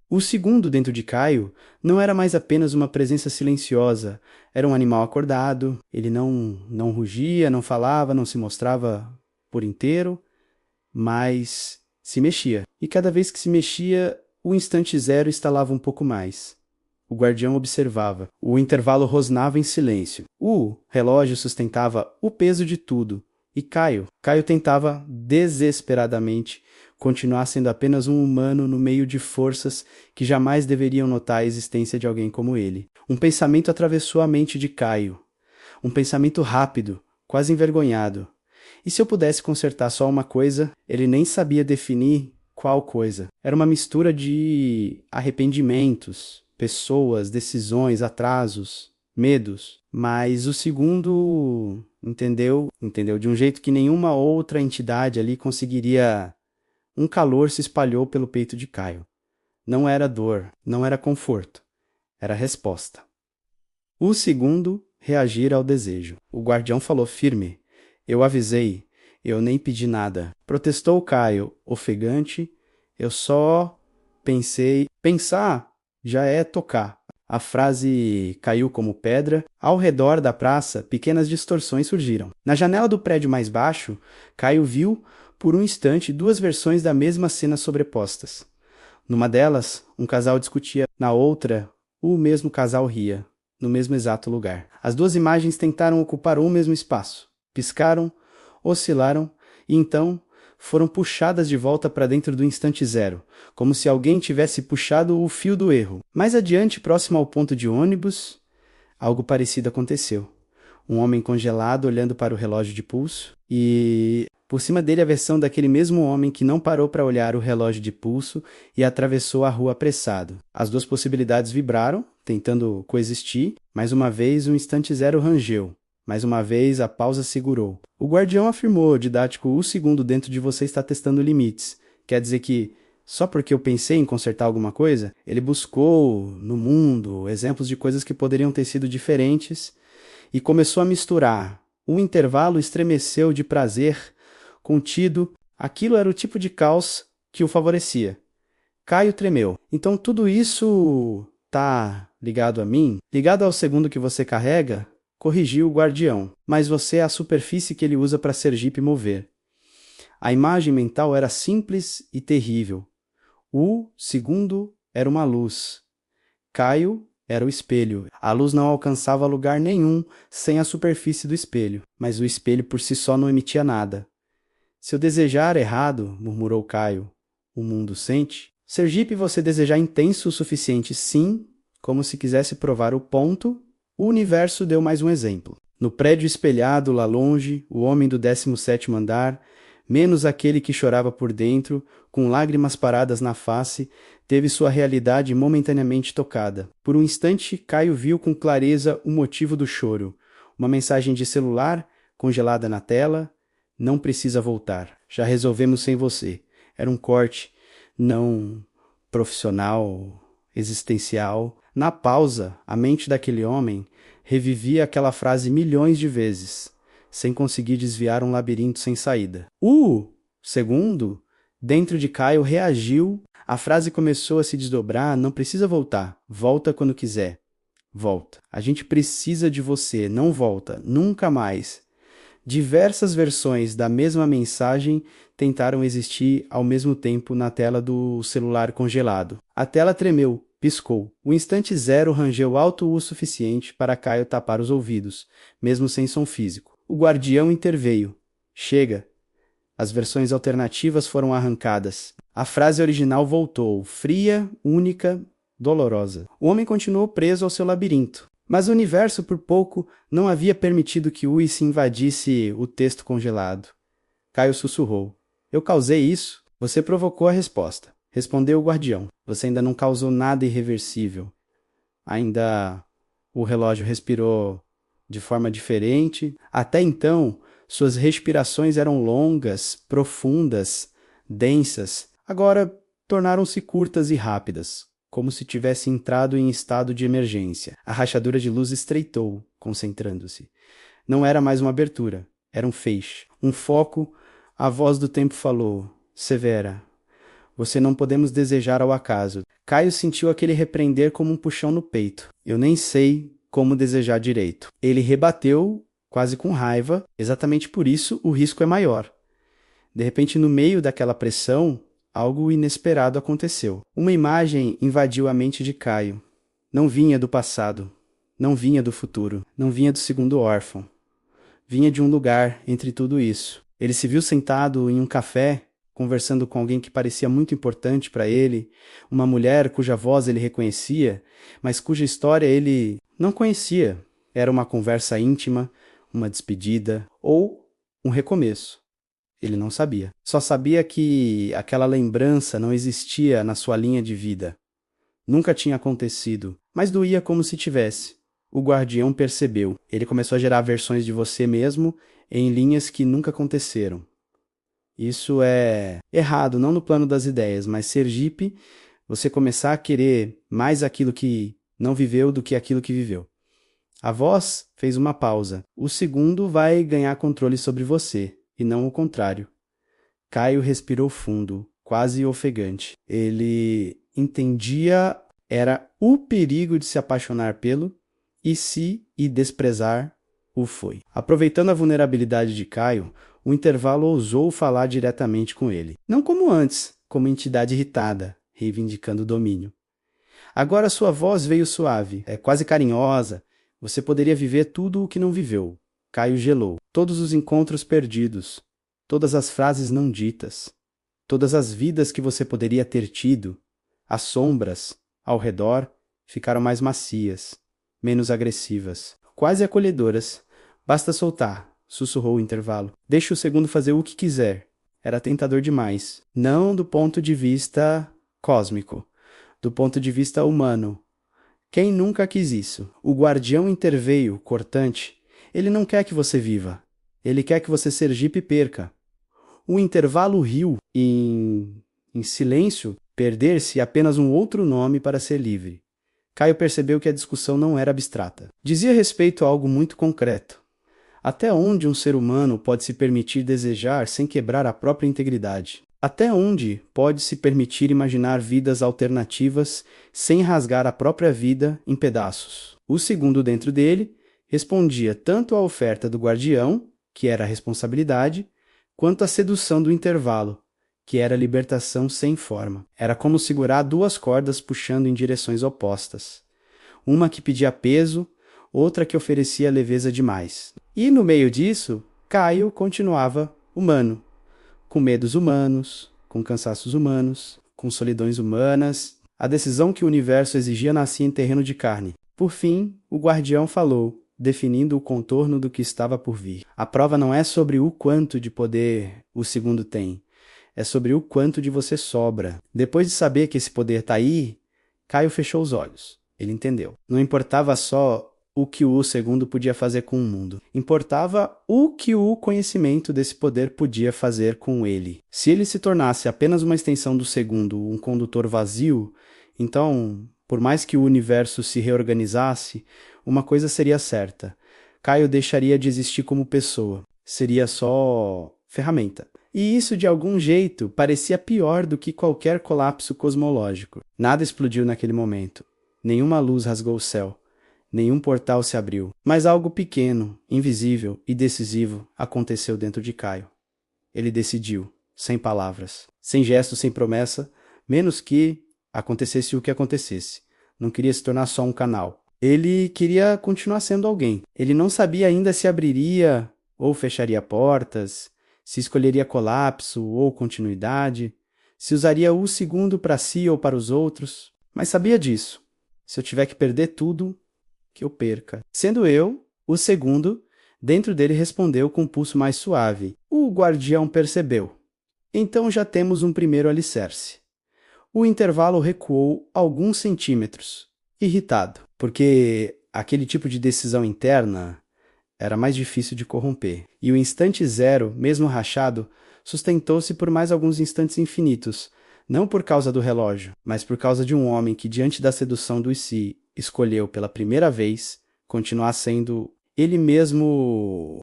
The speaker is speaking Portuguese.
O segundo dentro de Caio não era mais apenas uma presença silenciosa, era um animal acordado, ele não rugia, não falava, não se mostrava por inteiro, mas se mexia. E cada vez que se mexia, o instante zero estalava um pouco mais. O guardião observava. O intervalo rosnava em silêncio. O relógio sustentava o peso de tudo. E Caio tentava desesperadamente continuar sendo apenas um humano no meio de forças que jamais deveriam notar a existência de alguém como ele. Um pensamento atravessou a mente de Caio. Um pensamento rápido, quase envergonhado. E se eu pudesse consertar só uma coisa, ele nem sabia definir qual coisa. Era uma mistura de arrependimentos, pessoas, decisões, atrasos, medos. Mas o segundo entendeu de um jeito que nenhuma outra entidade ali conseguiria. Um calor se espalhou pelo peito de Caio. Não era dor, não era conforto, era resposta. O segundo, reagir ao desejo. O guardião falou firme. Eu avisei, eu nem pedi nada. Protestou Caio, ofegante. Eu só pensei. Pensar já é tocar. A frase caiu como pedra. Ao redor da praça, pequenas distorções surgiram. Na janela do prédio mais baixo, Caio viu, por um instante, duas versões da mesma cena sobrepostas. Numa delas, um casal discutia. Na outra, o mesmo casal ria, no mesmo exato lugar. As duas imagens tentaram ocupar o mesmo espaço. Piscaram, oscilaram e então foram puxadas de volta para dentro do instante zero, como se alguém tivesse puxado o fio do erro. Mais adiante, próximo ao ponto de ônibus, algo parecido aconteceu. Um homem congelado olhando para o relógio de pulso e, por cima dele, a versão daquele mesmo homem que não parou para olhar o relógio de pulso e atravessou a rua apressado. As duas possibilidades vibraram, tentando coexistir. Mais uma vez, o instante zero rangeu. Mais uma vez, a pausa segurou. O guardião afirmou, didático, o segundo dentro de você está testando limites. Quer dizer que, só porque eu pensei em consertar alguma coisa, ele buscou, no mundo, exemplos de coisas que poderiam ter sido diferentes e começou a misturar. O intervalo estremeceu de prazer contido. Aquilo era o tipo de caos que o favorecia. Caio tremeu. Então tudo isso tá ligado a mim? Ligado ao segundo que você carrega? Corrigiu o guardião, mas você é a superfície que ele usa para Sergipe mover. A imagem mental era simples e terrível. O segundo era uma luz. Caio era o espelho. A luz não alcançava lugar nenhum sem a superfície do espelho, mas o espelho por si só não emitia nada. Se eu desejar errado, murmurou Caio, o mundo sente. Sergipe, você desejar intenso o suficiente, sim, como se quisesse provar o ponto. O universo deu mais um exemplo. No prédio espelhado lá longe, o homem do 17º andar, menos aquele que chorava por dentro, com lágrimas paradas na face, teve sua realidade momentaneamente tocada. Por um instante, Caio viu com clareza o motivo do choro. Uma mensagem de celular, congelada na tela. Não precisa voltar. Já resolvemos sem você. Era um corte, não profissional, existencial. Na pausa, a mente daquele homem revivia aquela frase milhões de vezes, sem conseguir desviar um labirinto sem saída. Segundo, dentro de Caio reagiu. A frase começou a se desdobrar. Não precisa voltar. Volta quando quiser. Volta. A gente precisa de você. Não volta. Nunca mais. Diversas versões da mesma mensagem tentaram existir ao mesmo tempo na tela do celular congelado. A tela tremeu, piscou. O instante zero rangeu alto o suficiente para Caio tapar os ouvidos, mesmo sem som físico. O guardião interveio. Chega. As versões alternativas foram arrancadas. A frase original voltou, fria, única, dolorosa. O homem continuou preso ao seu labirinto. Mas o universo, por pouco, não havia permitido que se invadisse o texto congelado. Caio sussurrou. Eu causei isso? Você provocou a resposta. Respondeu o guardião. Você ainda não causou nada irreversível. Ainda o relógio respirou de forma diferente. Até então, suas respirações eram longas, profundas, densas. Agora tornaram-se curtas e rápidas, como se tivesse entrado em estado de emergência. A rachadura de luz estreitou, concentrando-se. Não era mais uma abertura, era um feixe. Um foco. A voz do tempo falou. Severa. Você não podemos desejar ao acaso. Caio sentiu aquele repreender como um puxão no peito. Eu nem sei como desejar direito. Ele rebateu, quase com raiva, exatamente por isso o risco é maior. De repente, no meio daquela pressão, algo inesperado aconteceu. Uma imagem invadiu a mente de Caio. Não vinha do passado, não vinha do futuro, não vinha do segundo órfão. Vinha de um lugar entre tudo isso. Ele se viu sentado em um café, conversando com alguém que parecia muito importante para ele, uma mulher cuja voz ele reconhecia, mas cuja história ele não conhecia. Era uma conversa íntima, uma despedida ou um recomeço. Ele não sabia. Só sabia que aquela lembrança não existia na sua linha de vida. Nunca tinha acontecido, mas doía como se tivesse. O guardião percebeu. Ele começou a gerar versões de você mesmo em linhas que nunca aconteceram. Isso é errado, não no plano das ideias, mas Sergipe, você começar a querer mais aquilo que não viveu do que aquilo que viveu. A voz fez uma pausa. O segundo vai ganhar controle sobre você, e não o contrário. Caio respirou fundo, quase ofegante. Ele entendia era o perigo de se apaixonar pelo e desprezar o foi. Aproveitando a vulnerabilidade de Caio, o intervalo ousou falar diretamente com ele. Não como antes, como entidade irritada, reivindicando o domínio. Agora sua voz veio suave, quase carinhosa. Você poderia viver tudo o que não viveu. Caio gelou. Todos os encontros perdidos, todas as frases não ditas, todas as vidas que você poderia ter tido, as sombras ao redor ficaram mais macias, menos agressivas, quase acolhedoras. Basta soltar, sussurrou o intervalo. Deixe o segundo fazer o que quiser. Era tentador demais. Não do ponto de vista cósmico, do ponto de vista humano. Quem nunca quis isso? O guardião interveio, cortante. Ele não quer que você viva. Ele quer que você Sergipe perca. O intervalo riu em silêncio, perder-se apenas um outro nome para ser livre. Caio percebeu que a discussão não era abstrata. Dizia respeito a algo muito concreto. Até onde um ser humano pode se permitir desejar sem quebrar a própria integridade? Até onde pode se permitir imaginar vidas alternativas sem rasgar a própria vida em pedaços? O segundo dentro dele respondia tanto à oferta do guardião, que era a responsabilidade, quanto à sedução do intervalo, que era a libertação sem forma. Era como segurar duas cordas puxando em direções opostas. Uma que pedia peso, outra que oferecia leveza demais. E no meio disso, Caio continuava humano, com medos humanos, com cansaços humanos, com solidões humanas. A decisão que o universo exigia nascia em terreno de carne. Por fim, o guardião falou, definindo o contorno do que estava por vir. A prova não é sobre o quanto de poder o segundo tem, é sobre o quanto de você sobra. Depois de saber que esse poder está aí, Caio fechou os olhos. Ele entendeu. Não importava só o que o segundo podia fazer com o mundo. Importava o que o conhecimento desse poder podia fazer com ele. Se ele se tornasse apenas uma extensão do segundo, um condutor vazio, então, por mais que o universo se reorganizasse, uma coisa seria certa. Caio deixaria de existir como pessoa. Seria só ferramenta. E isso, de algum jeito, parecia pior do que qualquer colapso cosmológico. Nada explodiu naquele momento. Nenhuma luz rasgou o céu. Nenhum portal se abriu. Mas algo pequeno, invisível e decisivo aconteceu dentro de Caio. Ele decidiu, sem palavras, sem gesto, sem promessa, menos que acontecesse o que acontecesse. Não queria se tornar só um canal. Ele queria continuar sendo alguém. Ele não sabia ainda se abriria ou fecharia portas, se escolheria colapso ou continuidade, se usaria o segundo para si ou para os outros. Mas sabia disso. Se eu tiver que perder tudo, que eu perca. Sendo eu, o segundo, dentro dele respondeu com um pulso mais suave. O guardião percebeu. Então já temos um primeiro alicerce. O intervalo recuou alguns centímetros, irritado, porque aquele tipo de decisão interna era mais difícil de corromper. E o instante zero, mesmo rachado, sustentou-se por mais alguns instantes infinitos, não por causa do relógio, mas por causa de um homem que, diante da sedução do si, escolheu pela primeira vez continuar sendo ele mesmo